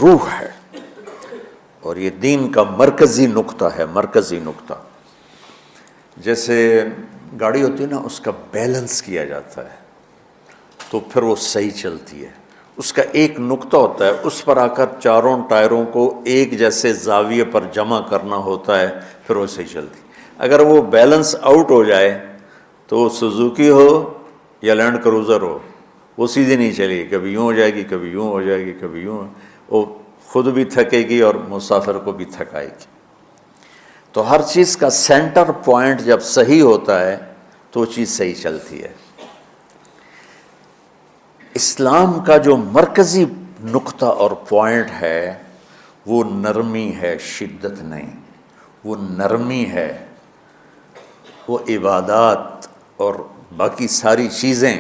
روح ہے، اور یہ دین کا مرکزی نقطہ ہے، مرکزی نقطہ۔ جیسے گاڑی ہوتی ہے نا، اس کا بیلنس کیا جاتا ہے تو پھر وہ صحیح چلتی ہے۔ اس کا ایک نقطہ ہوتا ہے، اس پر آ کر چاروں ٹائروں کو ایک جیسے زاویے پر جمع کرنا ہوتا ہے، پھر وہ صحیح چلتی ہے۔ اگر وہ بیلنس آؤٹ ہو جائے تو وہ سوزوکی ہو یا لینڈ کروزر ہو، وہ سیدھی نہیں چلے گی، کبھی یوں ہو جائے گی، کبھی یوں ہو جائے گی، کبھی یوں، وہ خود بھی تھکے گی اور مسافر کو بھی تھکائے گی۔ تو ہر چیز کا سینٹر پوائنٹ جب صحیح ہوتا ہے تو وہ چیز صحیح چلتی ہے۔ اسلام کا جو مرکزی نقطہ اور پوائنٹ ہے وہ نرمی ہے، شدت نہیں، وہ نرمی ہے۔ وہ عبادات اور باقی ساری چیزیں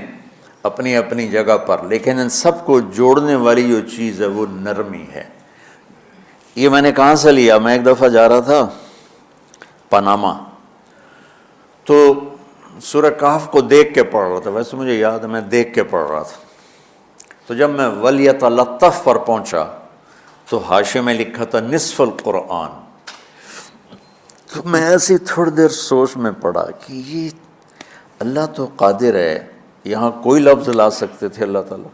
اپنی اپنی جگہ پر، لیکن ان سب کو جوڑنے والی جو چیز ہے وہ نرمی ہے۔ یہ میں نے کہاں سے لیا؟ میں ایک دفعہ جا رہا تھا پاناما، تو سورہ کہف کو دیکھ کے پڑھ رہا تھا، ویسے مجھے یاد ہے میں دیکھ کے پڑھ رہا تھا۔ تو جب میں وَلْيَتَلَطَّفْ پر پہنچا تو حاشیے میں لکھا تھا نصف القرآن۔ تو میں ایسی تھوڑی دیر سوچ میں پڑا کہ یہ اللہ تو قادر ہے، یہاں کوئی لفظ لا سکتے تھے اللہ تعالیٰ،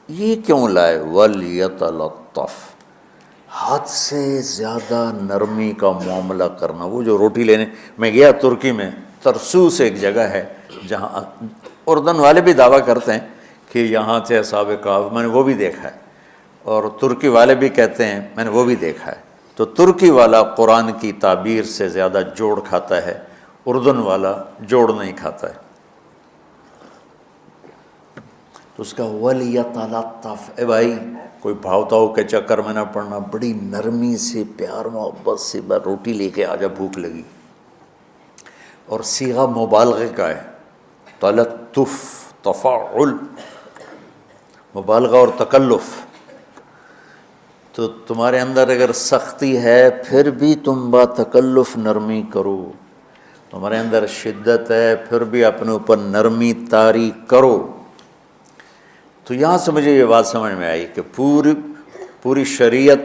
یہ کیوں لائے وَلْيَتَلَطَّفْ؟ حد سے زیادہ نرمی کا معاملہ کرنا۔ وہ جو روٹی لینے میں گیا ترکی میں، ترسوس ایک جگہ ہے جہاں اردن والے بھی دعویٰ کرتے ہیں کہ یہاں تھے اصحاب کہف، میں نے وہ بھی دیکھا ہے، اور ترکی والے بھی کہتے ہیں میں نے وہ بھی دیکھا ہے۔ تو ترکی والا قرآن کی تعبیر سے زیادہ جوڑ کھاتا ہے، اردن والا جوڑ نہیں کھاتا ہے۔ تو اس کا وَلْيَتَلَطَّفْ، اے بھائی کوئی بھاؤ تاؤ کے چکر میں نہ پڑنا، بڑی نرمی سے، پیار محبت سے، بس روٹی لے کے آجا، بھوک لگی۔ اور صیغہ مبالغے کا ہے، تلطف، تفاعل، مبالغہ اور تکلف۔ تو تمہارے اندر اگر سختی ہے پھر بھی تم با تکلف نرمی کرو، تمہارے اندر شدت ہے پھر بھی اپنے اوپر نرمی طاری کرو۔ تو یہاں سے مجھے یہ بات سمجھ میں آئی کہ پوری شریعت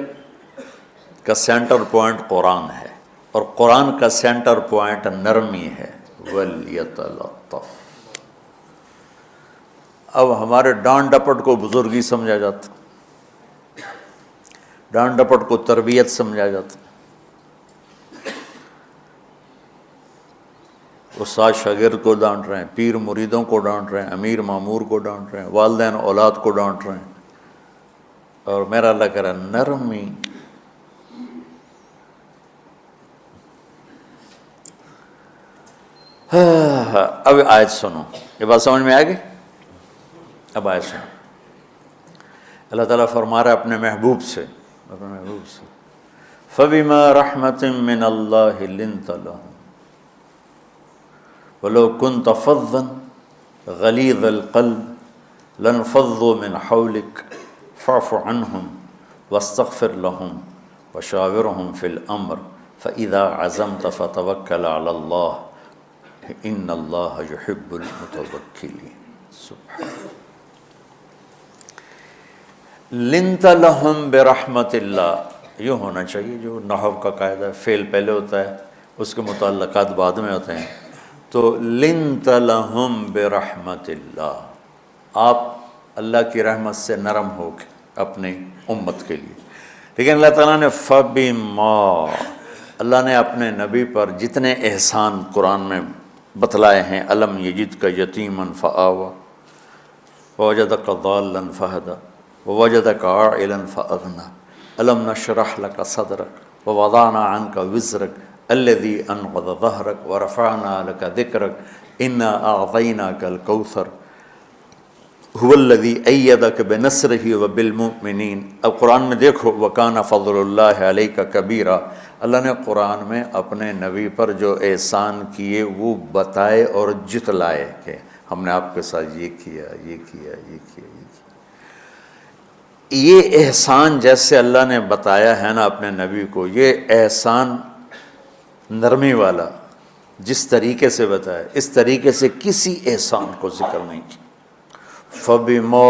کا سینٹر پوائنٹ قرآن ہے، اور قرآن کا سینٹر پوائنٹ نرمی ہے، وَلْيَتَلَطَّفْ۔ اب ہمارے ڈانٹ ڈپٹ کو بزرگی سمجھا جاتا، ڈانٹ ڈپٹ کو تربیت سمجھا جاتا، استاد شاگرد کو ڈانٹ رہے ہیں، پیر مریدوں کو ڈانٹ رہے ہیں، امیر مامور کو ڈانٹ رہے ہیں، والدین اولاد کو ڈانٹ رہے ہیں، اور میرا اللہ کہہ رہا ہے نرمی۔ اب آیت سنو، یہ بات سمجھ میں آ گئی؟ اب آیت سنو، اللہ تعالیٰ فرما رہا ہے اپنے محبوب سے، فَبِمَا رَحْمَةٍ مِّنَ اللَّهِ لِنْتَ لَهُمْ وَلَوْ كُنْتَ فَظًّا غَلِيظَ الْقَلْبِ لَانفَضُّوا مِنْ حَوْلِكَ فَاعْفُ عَنْهُمْ وَاسْتَغْفِرْ لَهُمْ وَشَاوِرْهُمْ فِي الْأَمْرِ فَإِذَا عَزَمْتَ فَتَوَكَّلْ عَلَى اللَّهِ إِنَّ اللَّهَ يُحِبُّ الْمُتَوَكِّلِينَ۔ سبحان لِنْتَ لَهُمْ بِرَحْمَةِ اللَّهِ، یوں ہونا چاہیے، جو نحو کا قاعدہ ہے، فعل پہلے ہوتا ہے، اس کے متعلقات بعد میں ہوتے ہیں۔ تو لِنْتَ لَهُمْ بِرَحْمَةِ اللَّهِ، آپ اللہ کی رحمت سے نرم ہو کے اپنی امت کے لیے۔ لیکن اللہ تعالیٰ نے فَبِمَا، اللہ نے اپنے نبی پر جتنے احسان قرآن میں بتلائے ہیں، أَلَمْ يَجِدْكَ يَتِيمًا فَآوَى وَوَجَدَكَ ضَالًّا فَهَدَى وَوَجَدَكَ عَائِلًا فَأَغْنَى أَلَمْ نَشْرَحْ لَكَ صَدْرَكَ وَوَضَعْنَا عَنْكَ وِزْرَكَ الَّذِي أَنْقَضَ ظَهْرَكَ وَرَفَعْنَا لَكَ ذِكْرَكَ إِنَّا أَعْطَيْنَاكَ الْكَوْثَرَ هُوَ الَّذِي أَيَّدَكَ بِنَصْرِهِ وَبِالْمُؤْمِنِينَ۔ اب قرآن میں دیکھو وَكَانَ فَضْلُ اللَّهِ عَلَيْكَ كَبِيرًا، اللہ نے قرآن میں اپنے نبی پر جو احسان کیے وہ بتائے اور جتلائے کہ ہم نے آپ کے ساتھ یہ کیا، یہ کیا، یہ کیا، یہ کیا۔ یہ احسان جیسے اللہ نے بتایا ہے نا اپنے نبی کو، یہ احسان نرمی والا جس طریقے سے بتایا، اس طریقے سے کسی احسان کو ذکر نہیں کیا۔ فَبِمَا،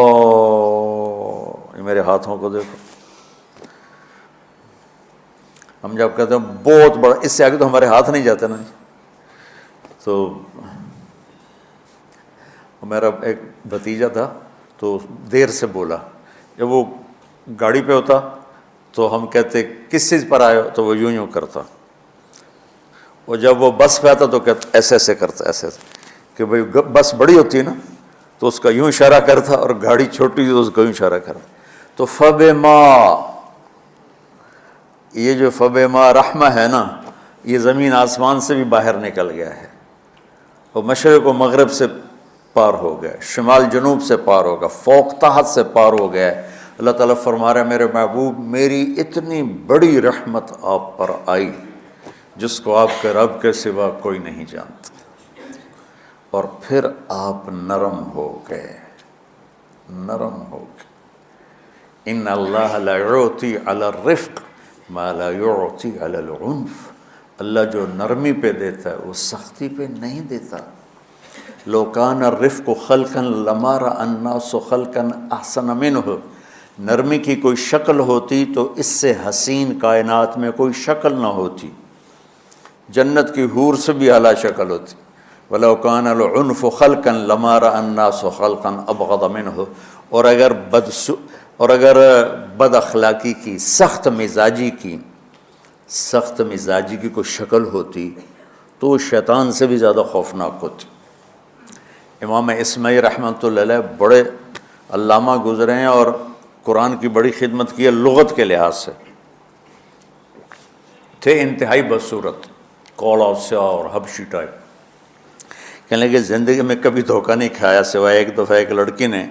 یہ میرے ہاتھوں کو دیکھو، ہم جب کہتے ہیں بہت بڑا، اس سے آگے تو ہمارے ہاتھ نہیں جاتے نا. تو میرا ایک بھتیجا تھا تو دیر سے بولا، جب وہ گاڑی پہ ہوتا تو ہم کہتے کس چیز پر آئے ہو، تو وہ یوں کرتا، اور جب وہ بس پہ آتا تو کہتا ایسے ایسے کرتا، ایسے کہ بھئی بس بڑی ہوتی ہے نا تو اس کا یوں اشارہ کرتا، اور گاڑی چھوٹی تھی تو اس کا یوں اشارہ کرتا. تو فبما، یہ جو فبما رحمہ ہے نا، یہ زمین آسمان سے بھی باہر نکل گیا ہے، اور مشرق و مغرب سے پار ہو گیا، شمال جنوب سے پار ہو گیا، فوق تحت سے پار ہو گیا. اللہ تعالیٰ فرما رہا ہے میرے محبوب میری اتنی بڑی رحمت آپ پر آئی جس کو آپ کے رب کے سوا کوئی نہیں جانتا، اور پھر آپ نرم ہو گئے، نرم ہو گئے. ان اللہ لا یعطی علی الرفق ما لا یعطی علی العنف. اللہ جو نرمی پہ دیتا ہے وہ سختی پہ نہیں دیتا. لو کان الرفق خلقا لما رأى الناس خلقا احسن منہ. نرمی کی کوئی شکل ہوتی تو اس سے حسین کائنات میں کوئی شکل نہ ہوتی، جنت کی حور سے بھی اعلیٰ شکل ہوتی. وَلَوْ كَانَ الْعُنْفُ خَلْقًا لَمَا رَأَى النَّاسُ خَلْقًا أَبْغَضَ مِنْهُ. اور اگر بد اخلاقی کی، سخت مزاجی کی کوئی شکل ہوتی تو وہ شیطان سے بھی زیادہ خوفناک ہوتی. امام اسماعیل رحمۃ اللہ علیہ بڑے علامہ گزرے ہیں اور قرآن کی بڑی خدمت کی ہے لغت کے لحاظ سے، تھے انتہائی بدصورت، کوڑا سیاہ اور حبشی ٹائپ. کہنے لگے زندگی میں کبھی دھوکہ نہیں کھایا سوائے ایک دفعہ ایک لڑکی نے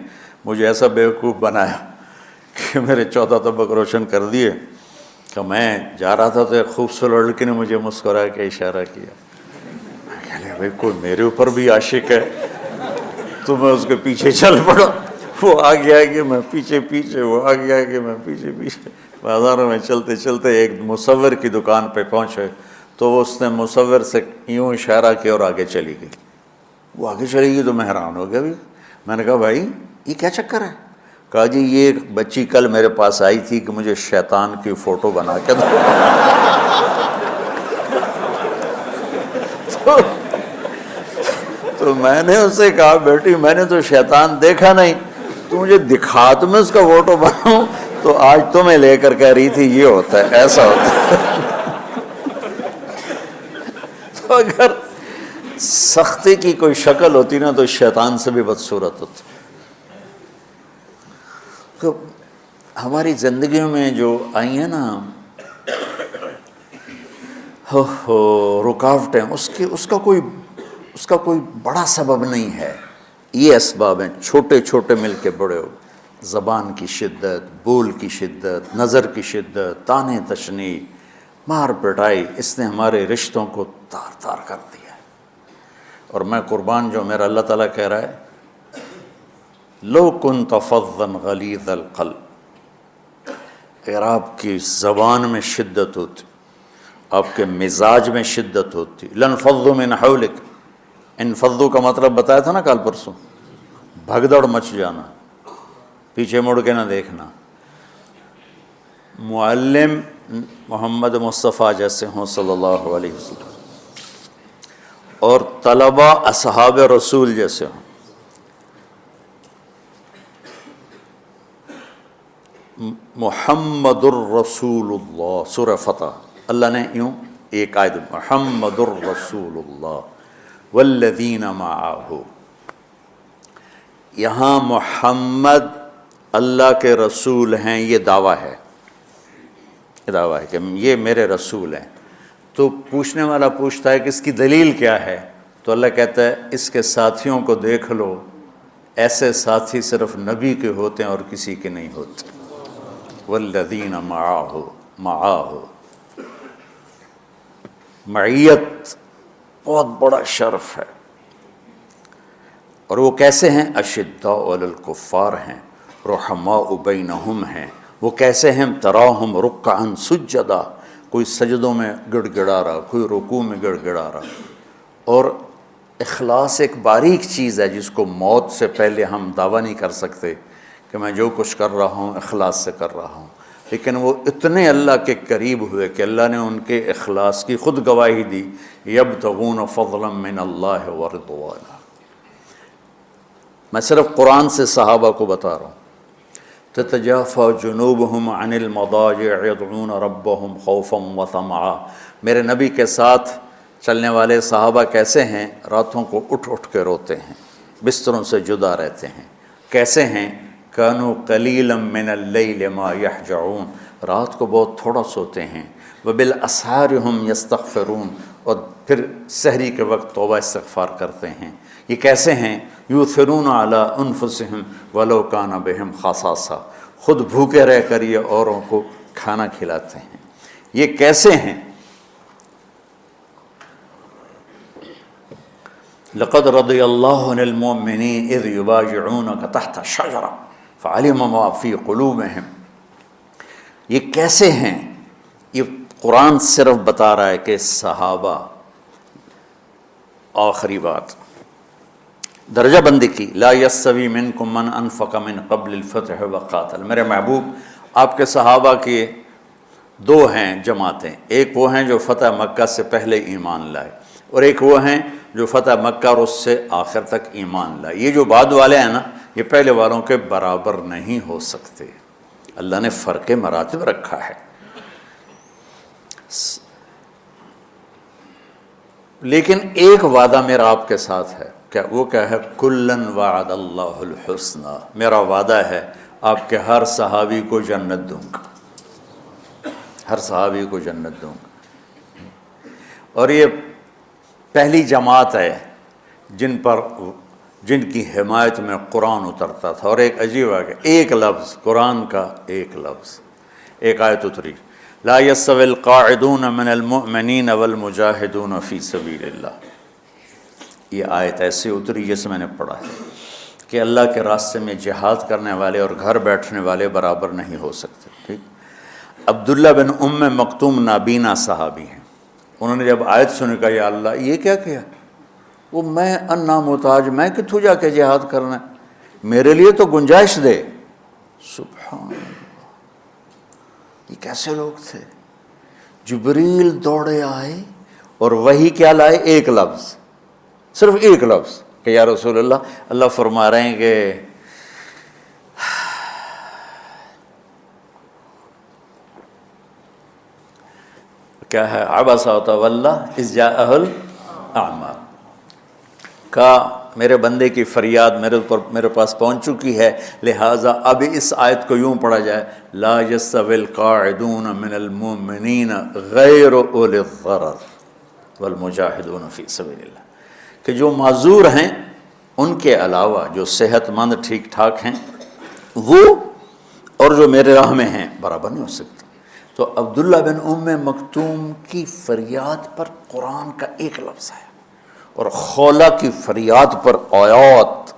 مجھے ایسا بیوقوف بنایا کہ میرے 14 طبق روشن کر دیے کہ میں جا رہا تھا تو ایک خوبصورت لڑکی نے مجھے مسکرا کے اشارہ کیا. میں کہہ لیا بھائی کوئی میرے اوپر بھی عاشق ہے، تو میں اس کے پیچھے چل پڑا. وہ آگے آگے میں پیچھے پیچھے، وہ آگے آگے میں پیچھے پیچھے. بازاروں میں چلتے چلتے ایک مصور کی دکان پہ پہنچے تو اس نے مصور سے یوں اشارہ کیا اور آگے چلی گئی. وہ آگے چلی گئی تو میں حیران ہو گیا. بھی میں نے کہا بھائی یہ کیا چکر ہے؟ کہا جی یہ ایک بچی کل میرے پاس آئی تھی کہ مجھے شیطان کی فوٹو بنا کے دو. تو میں نے اس سے کہا بیٹی میں نے تو شیطان دیکھا نہیں، تو مجھے دکھا تو میں اس کا فوٹو بناؤں. تو آج تمہیں لے کر کہہ رہی تھی یہ ہوتا ہے، ایسا ہوتا ہے. تو اگر سختی کی کوئی شکل ہوتی نا تو شیطان سے بھی بدصورت ہوتی. تو ہماری زندگیوں میں جو آئی ہیں نا رکاوٹیں، اس کا کوئی بڑا سبب نہیں ہے. یہ اسباب ہیں چھوٹے چھوٹے مل کے بڑے ہو. زبان کی شدت، بول کی شدت، نظر کی شدت، تانے تشنی، مار پٹائی، اس نے ہمارے رشتوں کو تار تار کر دیا. اور میں قربان جو میرا اللہ تعالیٰ کہہ رہا ہے لو کنت فظا غلیظ القلب، اگر آپ کی زبان میں شدت ہوتی، آپ کے مزاج میں شدت ہوتی، لانفضوا من حولک. انفضوا کا مطلب بتایا تھا نا کل پرسوں، بھگدڑ مچ جانا، پیچھے مڑ کے نہ دیکھنا. معلم محمد مصطفیٰ جیسے ہوں صلی اللہ علیہ وسلم، اور طلبہ اصحاب رسول جیسے ہوں. محمد الرسول اللہ، سورہ فتح اللہ نے یوں ایک آیت محمد الرسول اللہ والذین معہ. یہاں محمد اللہ کے رسول ہیں، یہ دعویٰ ہے، کہ یہ میرے رسول ہیں. تو پوچھنے والا پوچھتا ہے کہ اس کی دلیل کیا ہے؟ تو اللہ کہتا ہے اس کے ساتھیوں کو دیکھ لو، ایسے ساتھی صرف نبی کے ہوتے ہیں اور کسی کے نہیں ہوتے. والذین معاہ، معیت بہت بڑا شرف ہے. اور وہ کیسے ہیں؟ اشداء علی الکفار ہیں، رحماء بینہم ہیں. وہ کیسے ہیں؟ تراہم رکعا سجدا، کوئی سجدوں میں گڑ گڑا رہا، کوئی رکوع میں گڑ گڑا رہا. اور اخلاص ایک باریک چیز ہے جس کو موت سے پہلے ہم دعویٰ نہیں کر سکتے کہ میں جو کچھ کر رہا ہوں اخلاص سے کر رہا ہوں. لیکن وہ اتنے اللہ کے قریب ہوئے کہ اللہ نے ان کے اخلاص کی خود گواہی دی، یبتغون فضلا من اللہ ورضوانا۔ میں صرف قرآن سے صحابہ کو بتا رہا ہوں۔ تتجافى جنوبهم عن المضاجع يدعون ربهم خوفا وطمعا۔ میرے نبی کے ساتھ چلنے والے صحابہ کیسے ہیں؟ راتوں کو اٹھ اٹھ کے روتے ہیں، بستروں سے جدا رہتے ہیں۔ کیسے ہیں؟ كانوا قليلا من الليل ما يهجعون، رات کو بہت تھوڑا سوتے ہیں۔ وبالاسحار هم يستغفرون، اور پھر سحری کے وقت توبہ استغفار کرتے ہیں۔ یہ کیسے ہیں؟ یؤثرون علی انفسہم ولو کان بہم خصاصہ، خود بھوکے رہ کر یہ اوروں کو کھانا کھلاتے ہیں۔ یہ کیسے ہیں؟ لقد رضی اللہ عن المؤمنین اذ یبایعونک تحت الشجرہ فعلم ما فی قلوبہم۔ یہ کیسے ہیں؟ یہ قرآن صرف بتا رہا ہے کہ صحابہ، آخری بات درجہ بندی کی، لا یستوی منکم من انفق من قبل الفتح وقاتل۔ میرے محبوب، آپ کے صحابہ کے دو ہیں جماعتیں، ایک وہ ہیں جو فتح مکہ سے پہلے ایمان لائے، اور ایک وہ ہیں جو فتح مکہ اور اس سے آخر تک ایمان لائے۔ یہ جو بعد والے ہیں نا، یہ پہلے والوں کے برابر نہیں ہو سکتے۔ اللہ نے فرق مراتب رکھا ہے۔ لیکن ایک وعدہ میرا آپ کے ساتھ ہے، کیا وہ کیا ہے؟ کلن وعد اللہ الحسنی، میرا وعدہ ہے آپ کے ہر صحابی کو جنت دوں گا، ہر صحابی کو جنت دوں گا۔ اور یہ پہلی جماعت ہے جن کی حمایت میں قرآن اترتا تھا۔ اور ایک عجیب ہے کہ ایک لفظ قرآن کا، ایک لفظ، ایک آیت اتری، لا یستوی القاعدون من المؤمنین والمجاہدون فی سبیل اللہ۔ یہ آیت ایسی اتری جس میں نے پڑھا ہے کہ اللہ کے راستے میں جہاد کرنے والے اور گھر بیٹھنے والے برابر نہیں ہو سکتے۔ ٹھیک، عبداللہ بن ام مکتوم نابینا صحابی ہیں، انہوں نے جب آیت سنی کہا یا اللہ یہ کیا کیا؟ وہ میں انا محتاج، میں کتھوں جا کے جہاد کرنا ہے، میرے لیے تو گنجائش دے۔ سبحان اللہ، یہ کیسے لوگ تھے؟ جبریل دوڑے آئے اور وہی کیا لائے؟ ایک لفظ، صرف ایک لفظ کہ یا رسول اللہ، اللہ فرما رہے ہیں کہ کیا ہے؟ عبس وتولی اذ جاءہ الاعمی، کا میرے بندے کی فریاد میرے پاس پہنچ چکی ہے، لہٰذا اب اس آیت کو یوں پڑھا جائے، لا یستوی القاعدون من المؤمنین غیر اولی الضرر والمجاہدون فی سبیل اللہ، کہ جو معذور ہیں ان کے علاوہ جو صحت مند ٹھیک ٹھاک ہیں وہ، اور جو میرے راہ میں ہیں، برابر نہیں ہو سکتے۔ تو عبداللہ بن ام مکتوم کی فریاد پر قرآن کا ایک لفظ ہے، اور خولہ کی فریاد پر آیات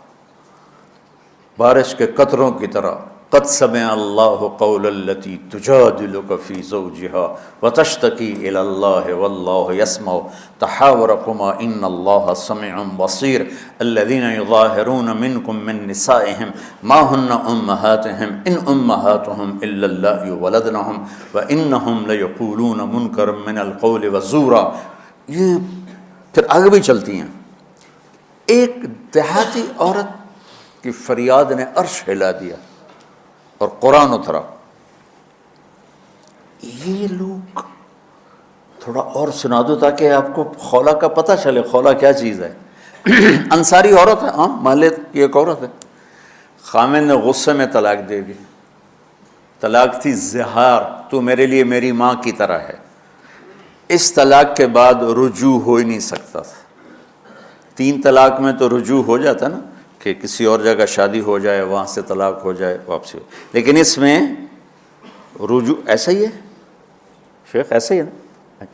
بارش کے قطروں کی طرح، قد سمع اللہ قول التی تجادلک فی زوجہا وتشتکی الی اللہ واللہ یسمع تحاورکما ان اللہ سمیع بصیر الذین یظاہرون منکم من نسائہم ما ہن امہاتہم ان امہاتہم الا اللہ ولدنہم وانہم لیقولون منکرا من القول وزورا۔ یہ پھر آگے بھی چلتی ہیں۔ ایک دیہاتی عورت کی فریاد نے عرش ہلا دیا اور قرآن اترا۔ یہ لوگ تھوڑا اور سنا دو تاکہ آپ کو خولہ کا پتہ چلے، خولہ کیا چیز ہے۔ انصاری عورت ہے، ہاں محلے کی ایک عورت ہے، خامن نے غصے میں طلاق دے دی، طلاق تھی زہار، تو میرے لیے میری ماں کی طرح ہے۔ اس طلاق کے بعد رجوع ہو ہی نہیں سکتا تھا۔ 3 طلاق میں تو رجوع ہو جاتا نا، کہ کسی اور جگہ شادی ہو جائے، وہاں سے طلاق ہو جائے، واپسی ہو، لیکن اس میں رجوع ایسا ہی ہے شیخ، ایسا ہی ہے نا،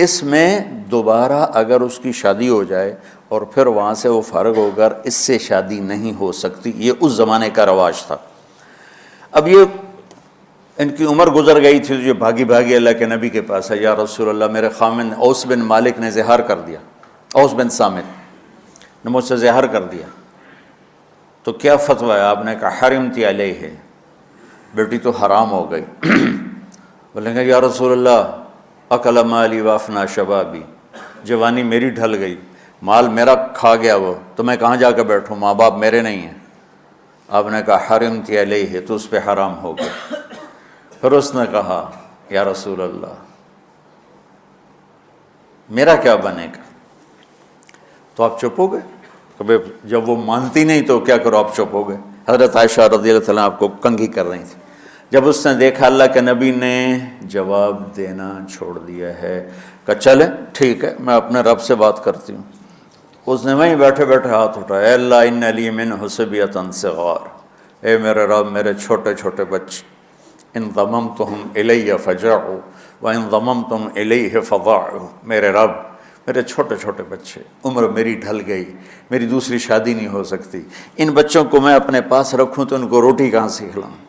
اس میں دوبارہ اگر اس کی شادی ہو جائے اور پھر وہاں سے وہ فارغ ہو کر اس سے شادی نہیں ہو سکتی، یہ اس زمانے کا رواج تھا۔ اب یہ ان کی عمر گزر گئی تھی، جو بھاگی بھاگی اللہ کے نبی کے پاس ہے، یا رسول اللہ میرے خامن اوس بن مالک نے زہار کر دیا، اوس بن صامت نے مجھ سے زہار کر دیا، تو کیا فتویٰ ہے؟ آپ نے کہا حرمتی علیہ، بیٹی تو حرام ہو گئی۔ بولیں گے یا رسول اللہ اکل مالی وافنا شبابی، جوانی میری ڈھل گئی، مال میرا کھا گیا وہ، تو میں کہاں جا کے بیٹھوں، ماں باپ میرے نہیں ہیں۔ آپ نے کہا حرمت علیہ، تو اس پہ حرام ہو گیا۔ پھر اس نے کہا یا رسول اللہ میرا کیا بنے گا؟ تو آپ چپ ہو گئے؟ کہ جب وہ مانتی نہیں تو کیا کرو، آپ چپ ہو گئے۔ حضرت عائشہ رضی اللہ تعالیٰ آپ کو کنگھی کر رہی تھی۔ جب اس نے دیکھا اللہ کے نبی نے جواب دینا چھوڑ دیا ہے کہ چلے ٹھیک ہے میں اپنے رب سے بات کرتی ہوں، اس نے وہیں بیٹھے بیٹھے ہاتھ اٹھایا، اے اللہ ان لی منہ صبیۃ صغار، اے میرے رب میرے چھوٹے چھوٹے بچے، ان ضممتہم الی فجعوا وان ضممتم الیہ فضاعوا، میرے رب میرے چھوٹے چھوٹے بچے، عمر میری ڈھل گئی، میری دوسری شادی نہیں ہو سکتی، ان بچوں کو میں اپنے پاس رکھوں تو ان کو روٹی کہاں سے کھلاؤں،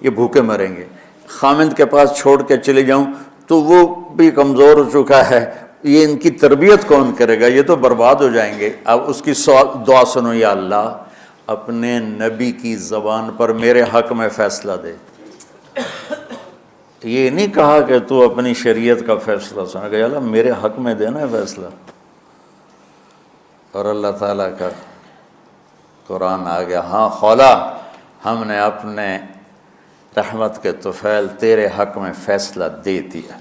یہ بھوکے مریں گے، خامند کے پاس چھوڑ کے چلے جاؤں تو وہ بھی کمزور ہو چکا ہے، یہ ان کی تربیت کون کرے گا، یہ تو برباد ہو جائیں گے۔ اب اس کی دعا سنو، یا اللہ اپنے نبی کی زبان پر میرے حق میں فیصلہ دے۔ یہ نہیں کہا کہ تو اپنی شریعت کا فیصلہ سنا، کہ اللہ میرے حق میں دینا ہے فیصلہ۔ اور اللہ تعالیٰ کا قرآن آ گیا، ہاں خولا ہم نے اپنے رحمت کے طفیل تیرے حق میں فیصلہ دے دیا۔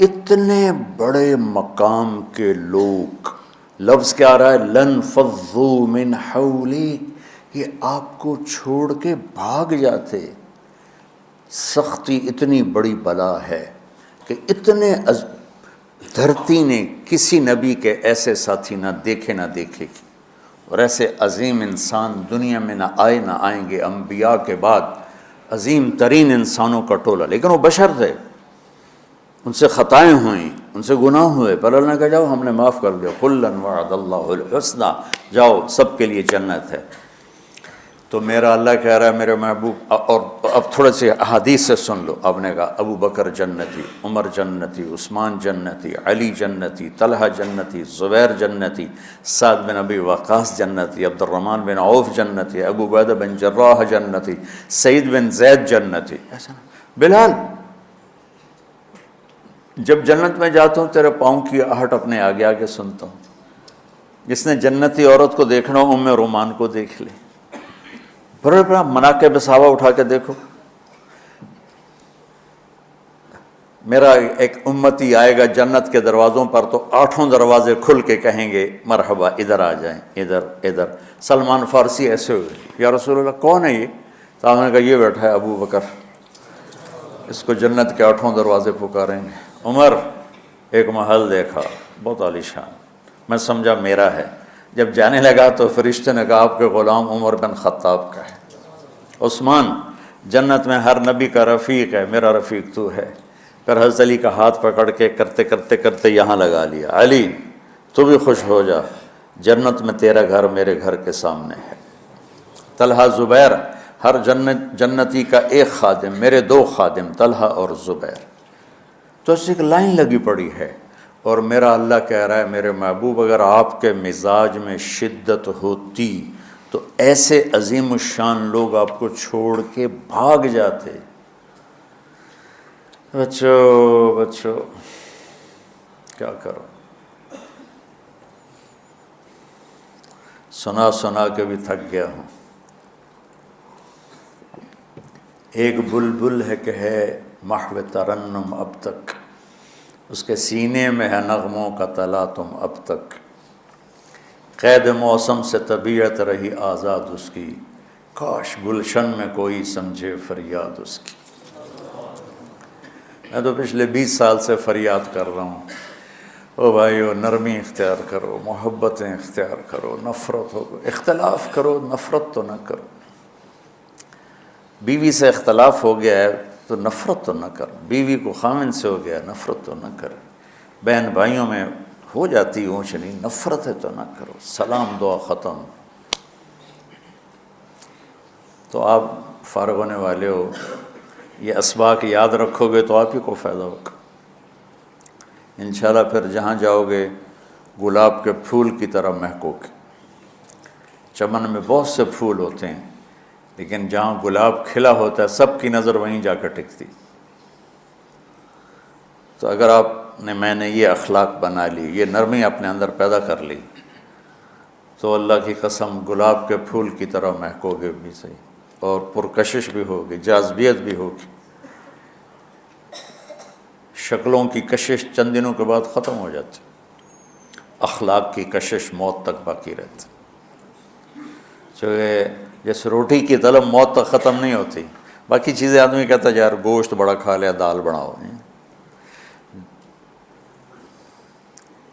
اتنے بڑے مقام کے لوگ، لفظ کیا آ رہا ہے، لن فضوا من حولی، یہ آپ کو چھوڑ کے بھاگ جاتے۔ سختی اتنی بڑی بلا ہے کہ اتنے دھرتی نے کسی نبی کے ایسے ساتھی نہ دیکھے گی، اور ایسے عظیم انسان دنیا میں نہ آئیں گے، انبیاء کے بعد عظیم ترین انسانوں کا ٹولہ، لیکن وہ بشر تھے، ان سے خطائیں ہوئیں، ان سے گناہ ہوئے، پر اللہ نے کہا جاؤ ہم نے معاف کر دیا، کلا وعد اللہ الحسنی، جاؤ سب کے لیے جنت ہے۔ تو میرا اللہ کہہ رہا ہے میرے محبوب، اور اب تھوڑے سے احادیث سے سن لو۔ آپ نے کہا ابو بکر جنتی، عمر جنتی، عثمان جنتی، علی جنتی، طلحہ جنتی، زبیر جنتی، سعد بن ابی وقاص جنتی، عبد الرحمن بن عوف جنتی، ابو عبیدہ بن جراح جنتی، سعید بن زید جنتی، ایسا بلال جب جنت میں جاتا ہوں تیرے پاؤں کی آہٹ اپنے آگے آگے سنتا ہوں۔ جس نے جنتی عورت کو دیکھنا ہو ام رومان کو دیکھ لے، بڑے بڑا مناقب صحابہ اٹھا کے دیکھو۔ میرا ایک امتی آئے گا جنت کے دروازوں پر تو 8 دروازے کھل کے کہیں گے مرحبا ادھر آ جائیں، ادھر۔ سلمان فارسی ایسے ہوئے، یا رسول اللہ کون ہے یہ؟ تو آپ نے کہا یہ بیٹھا ہے ابو بکر، اس کو جنت کے 8 دروازے پکاریں گے۔ عمر ایک محل دیکھا بہت عالیشان، میں سمجھا میرا ہے، جب جانے لگا تو فرشتے نے کہا آپ کے غلام عمر بن خطاب کا ہے۔ عثمان جنت میں ہر نبی کا رفیق ہے، میرا رفیق تو ہے۔ پھر حضرت علی کا ہاتھ پکڑ کے کرتے یہاں لگا لیا، علی تو بھی خوش ہو جا، جنت میں تیرا گھر میرے گھر کے سامنے ہے۔ طلحہ زبیر، ہر جنتی کا ایک خادم، میرے 2 خادم طلحہ اور زبیر۔ تو اس ایک لائن لگی پڑی ہے، اور میرا اللہ کہہ رہا ہے میرے محبوب اگر آپ کے مزاج میں شدت ہوتی تو ایسے عظیم الشان لوگ آپ کو چھوڑ کے بھاگ جاتے۔ بچو کیا کرو، سنا کے بھی تھک گیا ہوں۔ ایک بلبل ہے کہ ہے محو ترنم اب تک، اس کے سینے میں ہے نغموں کا تلا تم اب تک، قید موسم سے طبیعت رہی آزاد اس کی، کاش گلشن میں کوئی سمجھے فریاد اس کی۔ میں تو پچھلے 20 سال سے فریاد کر رہا ہوں، او بھائیو نرمی اختیار کرو، محبتیں اختیار کرو، نفرت ہو، اختلاف کرو، نفرت تو نہ کرو۔ بیوی سے اختلاف ہو گیا ہے تو نفرت تو نہ کر، بیوی کو خامن سے ہو گیا نفرت تو نہ کر، بہن بھائیوں میں ہو جاتی اونچ نہیں، نفرت ہے تو نہ کرو، سلام دعا ختم۔ تو آپ فارغ ہونے والے ہو، یہ اسباق یاد رکھو گے تو آپ ہی کو فائدہ ہوگا انشاءاللہ۔ پھر جہاں جاؤ گے گلاب کے پھول کی طرح مہکو گے۔ چمن میں بہت سے پھول ہوتے ہیں، لیکن جہاں گلاب کھلا ہوتا ہے سب کی نظر وہیں جا کر ٹکتی۔ تو اگر میں نے یہ اخلاق بنا لی، یہ نرمی اپنے اندر پیدا کر لی، تو اللہ کی قسم گلاب کے پھول کی طرح مہکو گے بھی صحیح، اور پرکشش بھی ہوگی، جاذبیت بھی ہوگی۔ شکلوں کی کشش چند دنوں کے بعد ختم ہو جاتی، اخلاق کی کشش موت تک باقی رہتی۔ جیسے روٹی کی طلب موت تک ختم نہیں ہوتی، باقی چیزیں آدمی کہتا ہے یار گوشت بڑا کھا لیا، دال بناؤ،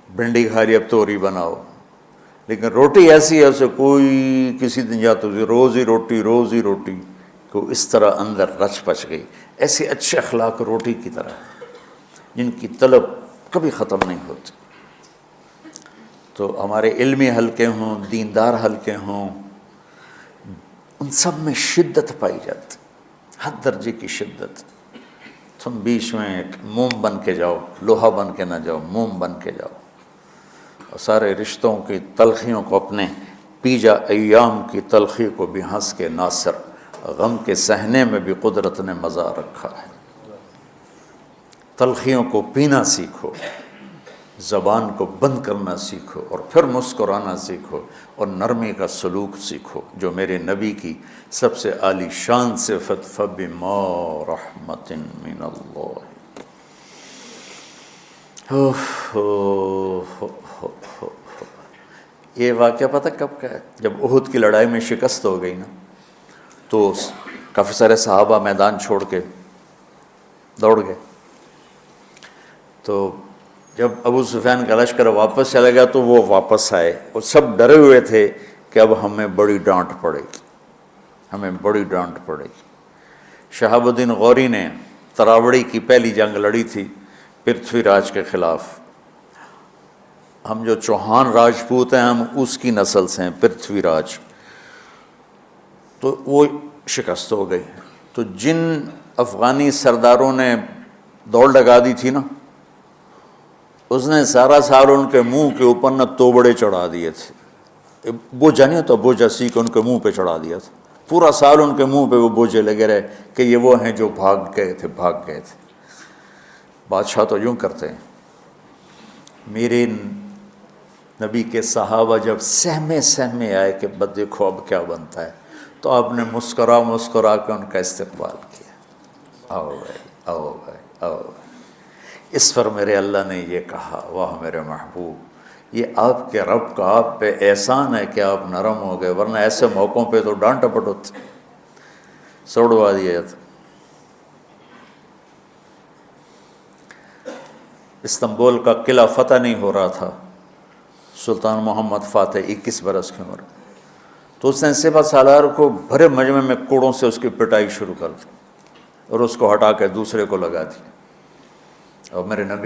بھنڈی کھا لی اب توری بناؤ، لیکن روٹی ایسی ہے اسے کوئی کسی دن جاتا روز ہی روٹی کو اس طرح اندر رچ پچ گئی۔ ایسے اچھے اخلاق روٹی کی طرح جن کی طلب کبھی ختم نہیں ہوتی۔ تو ہمارے علمی حلقے ہوں، دیندار حلقے ہوں، ان سب میں شدت پائی جاتی، ہر درجے کی شدت۔ تم بیچ میں ایک موم بن کے جاؤ، لوہا بن کے نہ جاؤ، موم بن کے جاؤ، اور سارے رشتوں کی تلخیوں کو اپنے پی جا، ایام کی تلخی کو بھی ہنس کے ناصر، غم کے سہنے میں بھی قدرت نے مزہ رکھا ہے۔ تلخیوں کو پینا سیکھو، زبان کو بند کرنا سیکھو، اور پھر مسکرانا سیکھو، اور نرمی کا سلوک سیکھو، جو میرے نبی کی سب سے عالی شان صفت فَبِمَا رَحْمَةٍ مِّنَ اللَّهِ۔ یہ واقعہ پتہ کب کا ہے؟ جب احد کی لڑائی میں شکست ہو گئی نا، تو کافی سارے صحابہ میدان چھوڑ کے دوڑ گئے۔ تو جب ابو سفیان کا لشکر واپس چلا گیا تو وہ واپس آئے، اور سب ڈرے ہوئے تھے کہ اب ہمیں بڑی ڈانٹ پڑے گی، ہمیں بڑی ڈانٹ پڑے گی۔ شہاب الدین غوری نے تراوڑی کی پہلی جنگ لڑی تھی پرتھوی راج کے خلاف۔ ہم جو چوہان راجپوت ہیں، ہم اس کی نسل سے ہیں، پرتھوی راج۔ تو وہ شکست ہو گئی۔ تو جن افغانی سرداروں نے دوڑ لگا دی تھی نا، اس نے سارا سال ان کے منہ کے اوپر نہ توبڑے چڑھا دیے تھے، بوجھا نہیں ہوتا، بوجھا سیکھ ان کے منہ پہ چڑھا دیا تھا، پورا سال ان کے منہ پہ وہ بوجھے لگے رہے کہ یہ وہ ہیں جو بھاگ گئے تھے۔ بادشاہ تو یوں کرتے ہیں۔ میرے نبی کے صحابہ جب سہمے آئے کہ بس دیکھو اب کیا بنتا ہے، تو آپ نے مسکرا کے ان کا استقبال کیا، آؤ بھائی آؤ بھائی آؤ بھائی۔ اس پر میرے اللہ نے یہ کہا، واہ میرے محبوب، یہ آپ کے رب کا آپ پہ احسان ہے کہ آپ نرم ہو گئے، ورنہ ایسے موقعوں پہ تو ڈانٹ ٹپٹ ہوتی، سوڑوا دیا جاتا۔ استنبول کا قلعہ فتح نہیں ہو رہا تھا، سلطان محمد فاتح 21 برس کی عمر، تو اس نے سپہ سالار کو بھرے مجمع میں کوڑوں سے اس کی پٹائی شروع کر دی، اور اس کو ہٹا کے دوسرے کو لگا دیا۔ اور میرے نبی